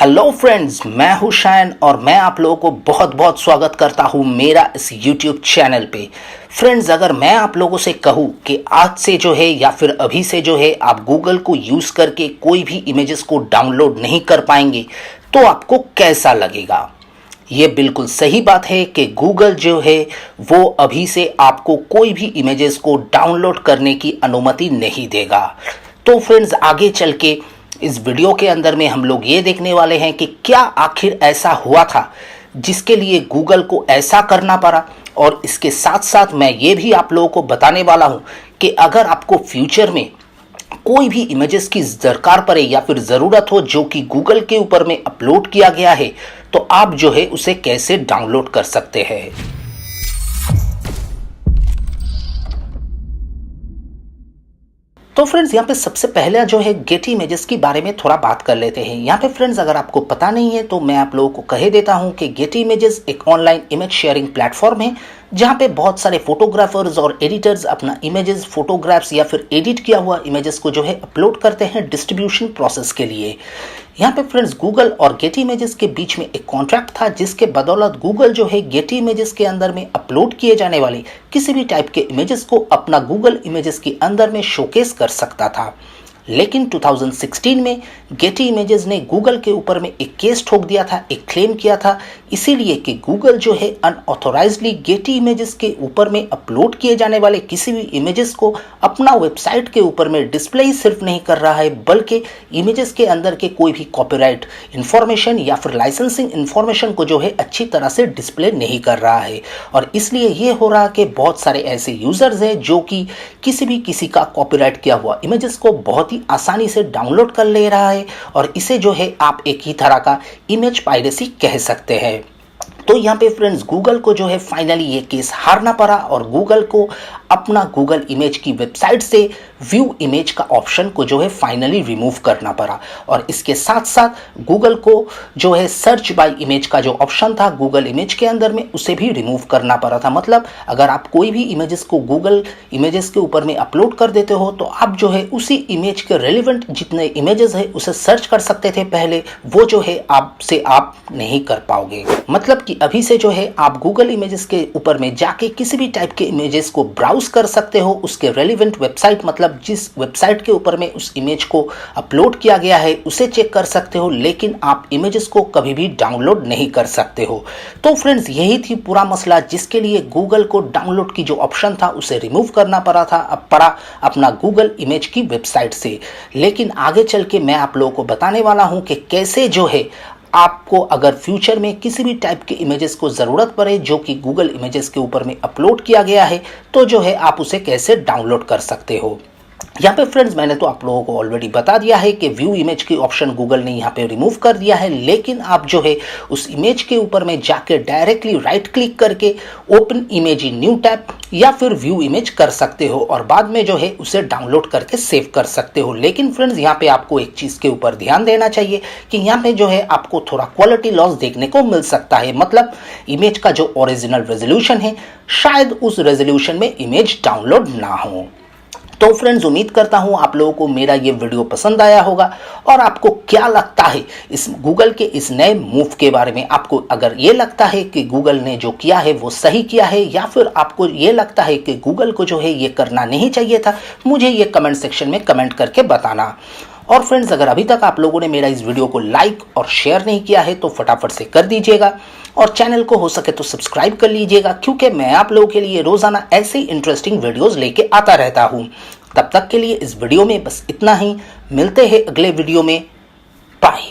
Hello friends, मैं हूं शायन और मैं आप लोगों को बहुत बहुत स्वागत करता हूं मेरा इस यूट्यूब चैनल पे। फ्रेंड्स, अगर मैं आप लोगों से कहूं कि आज से जो है या फिर अभी से जो है आप गूगल को यूज़ करके कोई भी इमेजेस को डाउनलोड नहीं कर पाएंगे तो आपको कैसा लगेगा? ये बिल्कुल सही बात है कि गूगल जो है वो अभी से आपको कोई भी इमेजेस को डाउनलोड करने की अनुमति नहीं देगा। तो फ्रेंड्स, आगे चल के इस वीडियो के अंदर में हम लोग ये देखने वाले हैं कि क्या आखिर ऐसा हुआ था जिसके लिए गूगल को ऐसा करना पड़ा, और इसके साथ साथ मैं ये भी आप लोगों को बताने वाला हूँ कि अगर आपको फ्यूचर में कोई भी इमेजेस की दरकार पड़े या फिर ज़रूरत हो जो कि गूगल के ऊपर में अपलोड किया गया है तो आप जो है उसे कैसे डाउनलोड कर सकते हैं। तो फ्रेंड्स, यहाँ पे सबसे पहले जो है गेट इमेजेस के बारे में थोड़ा बात कर लेते हैं। यहाँ पे फ्रेंड्स, अगर आपको पता नहीं है तो मैं आप लोगों को कह देता हूँ कि गेट इमेजेस एक ऑनलाइन इमेज शेयरिंग प्लेटफॉर्म है जहाँ पे बहुत सारे फोटोग्राफर्स और एडिटर्स अपना इमेजेस, फोटोग्राफ्स या फिर एडिट किया हुआ इमेजेस को जो है अपलोड करते हैं डिस्ट्रीब्यूशन प्रोसेस के लिए। यहाँ पे फ्रेंड्स, गूगल और गेट इमेजेस के बीच में एक कॉन्ट्रैक्ट था जिसके बदौलत गूगल जो है गेट इमेजेस के अंदर में अपलोड किए जाने वाले किसी भी टाइप के इमेजेस को अपना गूगल इमेजेस के अंदर में शोकेस कर सकता था। लेकिन 2016 में गेटी इमेजेस ने गूगल के ऊपर में एक केस ठोक दिया था, एक क्लेम किया था, इसीलिए कि गूगल जो है अनऑथोराइज्डली गेटी इमेजेस के ऊपर में अपलोड किए जाने वाले किसी भी इमेजेस को अपना वेबसाइट के ऊपर में डिस्प्ले ही सिर्फ नहीं कर रहा है बल्कि इमेजेस के अंदर के कोई भी कॉपीराइट इंफॉर्मेशन या फिर लाइसेंसिंग इंफॉर्मेशन को जो है अच्छी तरह से डिस्प्ले नहीं कर रहा है। और इसलिए ये हो रहा कि बहुत सारे ऐसे यूजर्स हैं जो कि किसी का कॉपीराइट किया हुआ इमेजेस को बहुत ही आसानी से डाउनलोड कर ले रहा है, और इसे जो है आप एक ही तरह का इमेज पायरेसी कह सकते हैं। तो यहाँ पे फ्रेंड्स, गूगल को जो है फाइनली ये केस हारना पड़ा और गूगल को अपना गूगल इमेज की वेबसाइट से व्यू इमेज का ऑप्शन को जो है फाइनली रिमूव करना पड़ा। और इसके साथ साथ गूगल को जो है सर्च बाय इमेज का जो ऑप्शन था गूगल इमेज के अंदर में उसे भी रिमूव करना पड़ा था। मतलब अगर आप कोई भी इमेजेस को गूगल इमेजेस के ऊपर में अपलोड कर देते हो तो आप जो है उसी इमेज के रेलिवेंट जितने इमेजेस है उसे सर्च कर सकते थे पहले, वो जो है आपसे आप नहीं कर पाओगे। मतलब कि अभी से जो है आप गूगल इमेजेस के ऊपर में जाके किसी भी टाइप के इमेजेस को ब्राउज कर सकते हो, उसके रेलिवेंट वेबसाइट मतलब जिस वेबसाइट के ऊपर में उस इमेज को अपलोड किया गया है उसे चेक कर सकते हो, लेकिन आप इमेजेस को कभी भी डाउनलोड नहीं कर सकते हो। तो फ्रेंड्स, यही थी पूरा मसला जिसके लिए गूगल को डाउनलोड की जो ऑप्शन था उसे रिमूव करना पड़ा अपना गूगल इमेज की वेबसाइट से। लेकिन आगे चल के मैं आप लोगों को बताने वाला हूं कि कैसे जो है आपको अगर फ्यूचर में किसी भी टाइप के इमेजेस को ज़रूरत पड़े जो कि गूगल इमेजेस के ऊपर में अपलोड किया गया है तो जो है आप उसे कैसे डाउनलोड कर सकते हो। यहाँ पे फ्रेंड्स, मैंने तो आप लोगों को ऑलरेडी बता दिया है कि व्यू इमेज की ऑप्शन गूगल ने यहाँ पे रिमूव कर दिया है, लेकिन आप जो है उस इमेज के ऊपर में जाके डायरेक्टली राइट क्लिक करके open image in new tab या फिर व्यू इमेज कर सकते हो और बाद में जो है उसे डाउनलोड करके सेव कर सकते हो। लेकिन फ्रेंड्स, यहाँ पे आपको एक चीज़ के ऊपर ध्यान देना चाहिए कि यहाँ पे जो है आपको थोड़ा क्वालिटी लॉस देखने को मिल सकता है। मतलब इमेज का जो ओरिजिनल रेजोल्यूशन है शायद उस रेजोल्यूशन में इमेज डाउनलोड ना हो। तो फ्रेंड्स, उम्मीद करता हूं आप लोगों को मेरा ये वीडियो पसंद आया होगा। और आपको क्या लगता है इस गूगल के इस नए मूव के बारे में? आपको अगर ये लगता है कि गूगल ने जो किया है वो सही किया है या फिर आपको ये लगता है कि गूगल को जो है ये करना नहीं चाहिए था, मुझे ये कमेंट सेक्शन में कमेंट करके बताना। और फ्रेंड्स, अगर अभी तक आप लोगों ने मेरा इस वीडियो को लाइक और शेयर नहीं किया है तो फटाफट से कर दीजिएगा और चैनल को हो सके तो सब्सक्राइब कर लीजिएगा, क्योंकि मैं आप लोगों के लिए रोजाना ऐसे ही इंटरेस्टिंग वीडियोस लेके आता रहता हूं। तब तक के लिए इस वीडियो में बस इतना ही। मिलते हैं अगले वीडियो में। बाय।